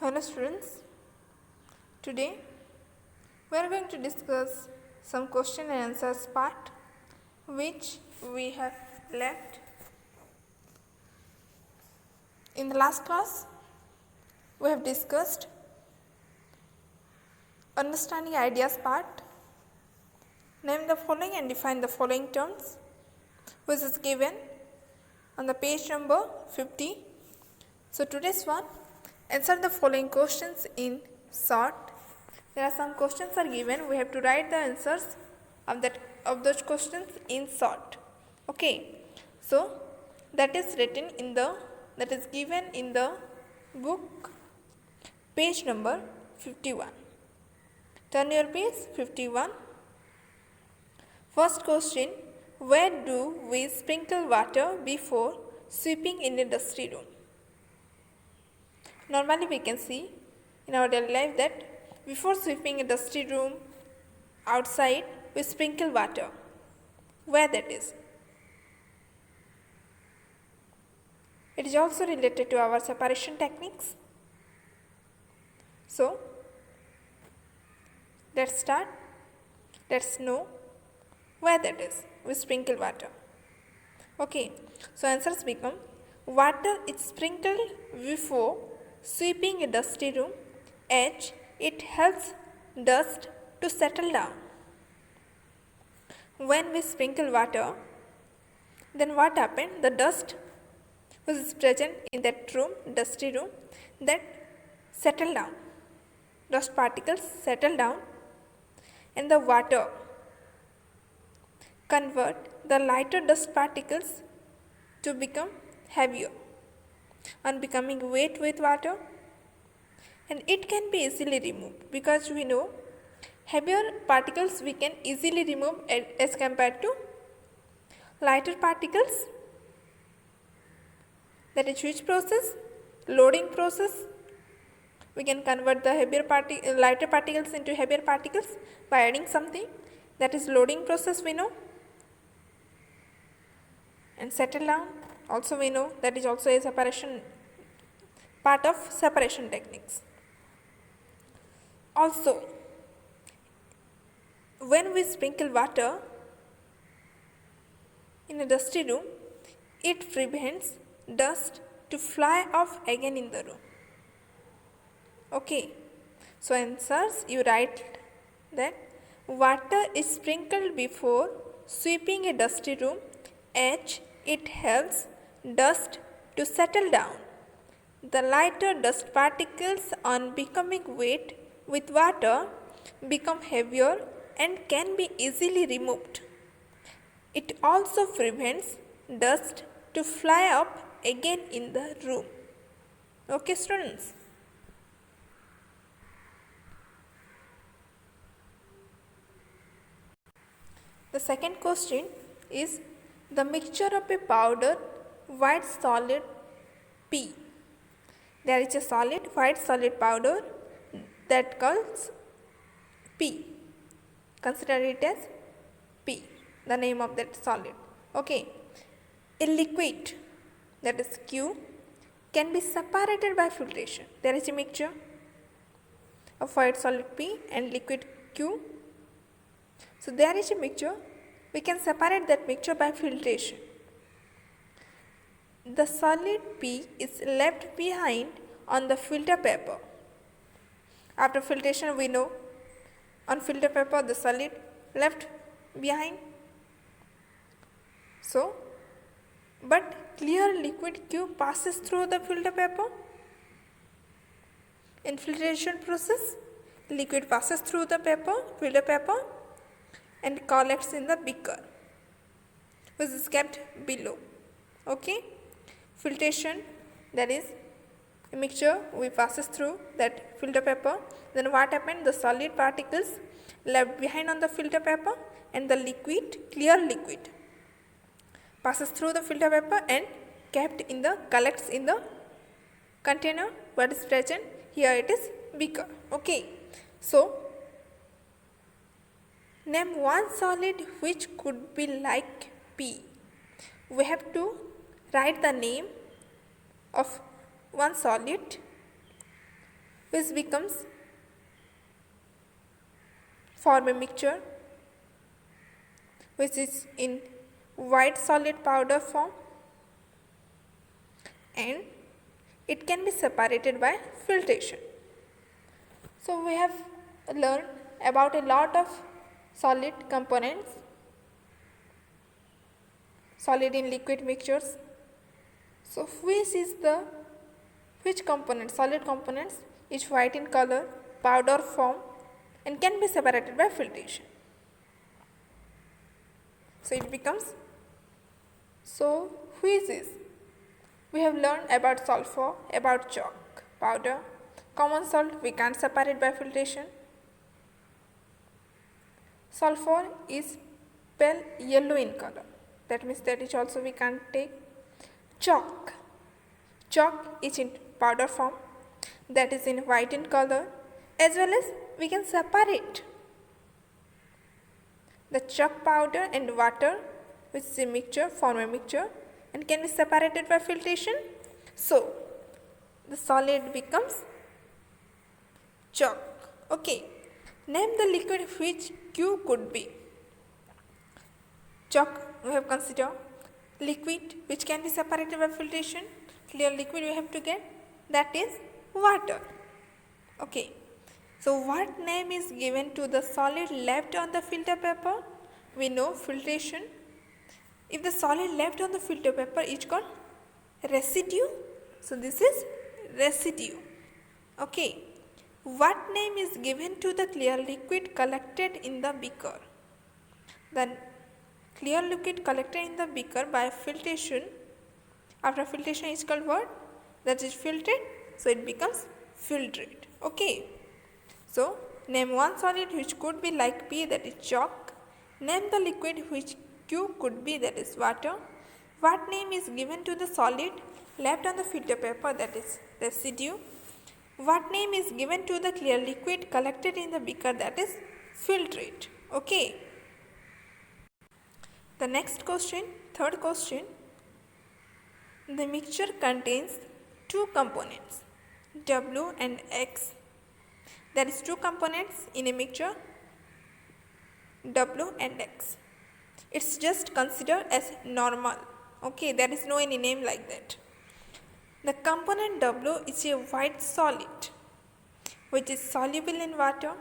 Hello students, today we are going to discuss some question and answers part which we have left in the last class. We have discussed understanding ideas part, name the following and define the following terms, which is given on the page number 50. So today's one, answer the following questions in short. There are some questions are given. We have to write the answers of those questions in short. Okay. So that is given in the book page number 51. Turn your page 51. First question, where do we sprinkle water before sweeping in a dusty room? Normally we can see in our daily life that before sweeping a dusty room outside, we sprinkle water. Where that is? It is also related to our separation techniques. So, let's start. Let's know where that is. We sprinkle water. Okay, so answers become water is sprinkled before sweeping a dusty room as it helps dust to settle down. When we sprinkle water, then what happened? The dust which is present in that room, dusty room, that settle down. Dust particles settle down and the water convert the lighter dust particles to become heavier. On becoming weight with water, and it can be easily removed because we know heavier particles we can easily remove as compared to lighter particles. That is which process? Loading process. We can convert the lighter particles into heavier particles by adding something. That is loading process we know. And settle down also we know, that is also a separation part of separation techniques. Also, when we sprinkle water in a dusty room, it prevents dust to fly off again in the room. Okay, so answers, you write that water is sprinkled before sweeping a dusty room as it helps dust to settle down. The lighter dust particles on becoming wet with water become heavier and can be easily removed. It also prevents dust to fly up again in the room. Okay, students? The second question is the mixture of a powder white solid P. There is a solid white solid powder that calls P. Consider it as P, the name of that solid. Okay. A liquid, that is Q, can be separated by filtration. There is a mixture of white solid P and liquid Q. So there is a mixture. We can separate that mixture by filtration. The solid P is left behind on the filter paper. After filtration, we know on filter paper the solid left behind. So, but clear liquid Q passes through the filter paper. In filtration process, liquid passes through the filter paper, and collects in the beaker, which is kept below. Okay, filtration, that is a mixture we passes through that filter paper. Then what happened? The solid particles left behind on the filter paper and the liquid, clear liquid, passes through the filter paper and collects in the container what is present. Here it is beaker. Okay, so name one solid which could be like P. We have to write the name of one solid which becomes form a mixture which is in white solid powder form, and it can be separated by filtration. So we have learned about a lot of solid components, solid in liquid mixtures. So which component, solid components is white in color, powder form, and can be separated by filtration. So it becomes, so who is this? We have learned about sulfur, about chalk, powder, common salt we can't separate by filtration. Sulfur is pale yellow in color, that means that is also we can't take. Chalk is in powder form, that is in white in color, as well as we can separate the chalk powder and water, which is a mixture, form a mixture, and can be separated by filtration. So the solid becomes chalk. Okay, name the liquid which Q could be. Chalk we have considered, liquid which can be separated by filtration, clear liquid we have to get, that is water. Okay, so what name is given to the solid left on the filter paper? We know filtration. If the solid left on the filter paper is called residue, so this is residue. Okay, what name is given to the clear liquid collected in the beaker? The clear liquid collected in the beaker by filtration, after filtration is called what? That is filtered, so it becomes filtrate. Okay, so name one solid which could be like P, that is chalk. Name the liquid which Q could be, that is water. What name is given to the solid left on the filter paper, that is residue. What name is given to the clear liquid collected in the beaker, that is filtrate. Okay. The next question, third question. The mixture contains two components, W and X. There is two components in a mixture, W and X. It's just considered as normal. Okay, there is no any name like that. The component W is a white solid which is soluble in water.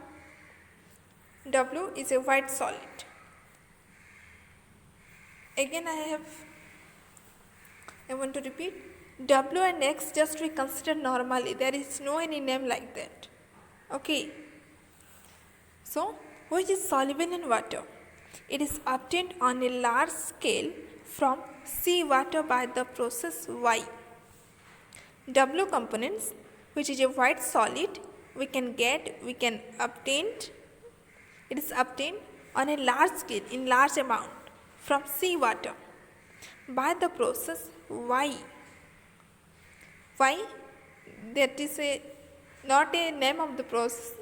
W is a white solid. Again I want to repeat, W and X just we consider normally, there is no any name like that. Okay, so which is soluble in water? It is obtained on a large scale from seawater by the process Y. W components, which is a white solid, we can obtain, it is obtained on a large scale, in large amount, from seawater by the process Y. Y, that is not a name of the process,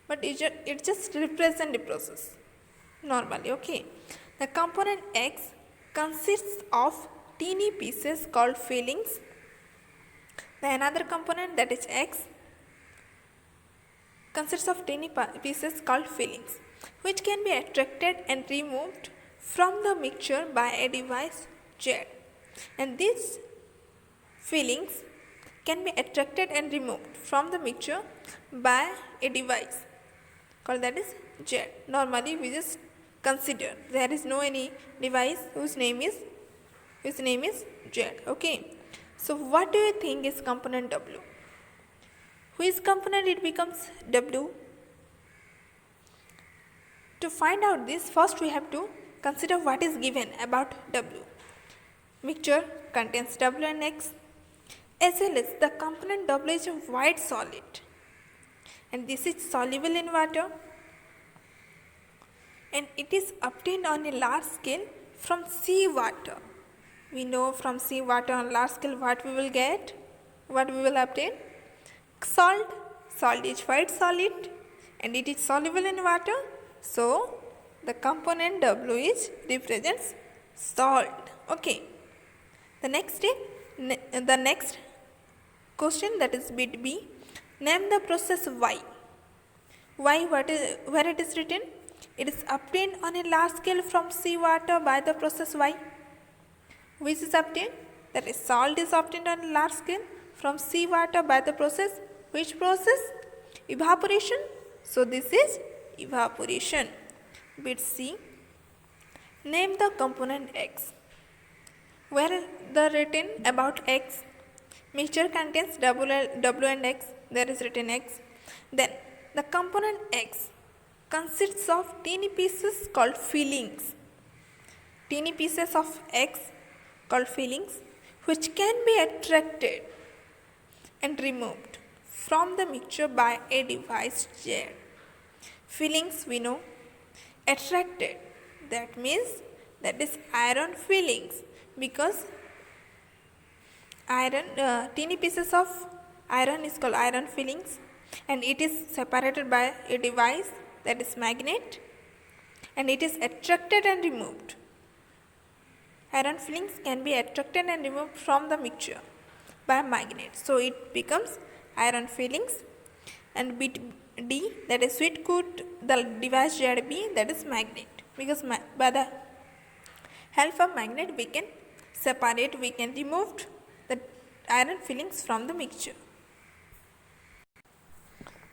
but it just represents the process normally. Okay, the component X consists of teeny pieces called fillings. The another component, that is X, consists of teeny pieces called fillings, which can be attracted and removed from the mixture by a device Z. And these fillings can be attracted and removed from the mixture by a device called, that is Z. Normally we just consider there is no any device whose name is Z. Okay, so what do you think is component W? Which component it becomes W? To find out this, first we have to consider what is given about W. Mixture contains W and X, as well as the component W is a white solid, and this is soluble in water, and it is obtained on a large scale from seawater. We know from seawater on large scale what we will get, what we will obtain? Salt. Salt is white solid and it is soluble in water, so the component W represents salt. Okay, the next question, that is bit B. Name the process Y. Y, where it is written? It is obtained on a large scale from seawater by the process Y. Which is obtained? That is, salt is obtained on a large scale from seawater by the process. Which process? Evaporation. So this is evaporation. Bit C. Name the component X. Where the written about X? Mixture contains W and X. There is written X. Then the component X consists of teeny pieces called fillings. Teeny pieces of X called fillings, which can be attracted and removed from the mixture by a device jar. Fillings we know. Attracted, that means that is iron fillings, because iron teeny pieces of iron is called iron fillings, and it is separated by a device, that is magnet, and it is attracted and removed. Iron fillings can be attracted and removed from the mixture by magnet, so it becomes iron fillings. And bit D, that is sweet coat, the device jar B, that is magnet, because by the help of magnet we can separate, we can remove the iron fillings from the mixture.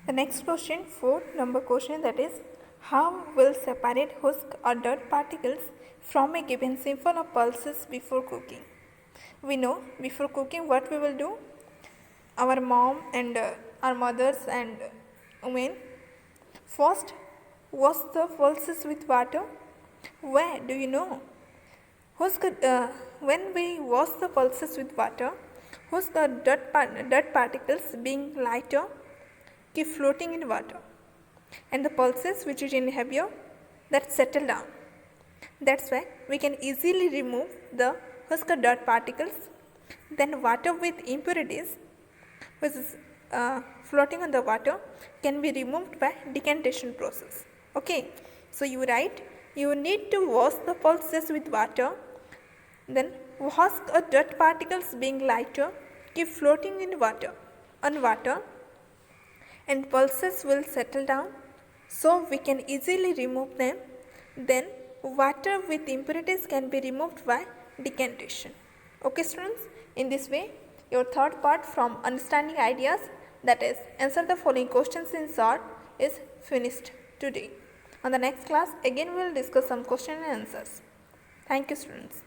The next question, 4 number question, that is, how will separate husk or dirt particles from a given sample of pulses before cooking? We know before cooking what we will do. Our mom and our mothers and women first wash the pulses with water. Where do you know? When we wash the pulses with water, husk or dirt particles being lighter keep floating in water, and the pulses which is in heavier, that settle down. That's why we can easily remove the husk or dirt particles. Then water with impurities, which is floating on the water, can be removed by decantation process. Okay, so you write, you need to wash the pulses with water, then husk or dirt particles being lighter keep floating in water, and pulses will settle down, so we can easily remove them. Then water with impurities can be removed by decantation. Okay students, in this way your third part from understanding ideas, that is answer the following questions in short, is finished today. On the next class again we will discuss some question and answers. Thank you students.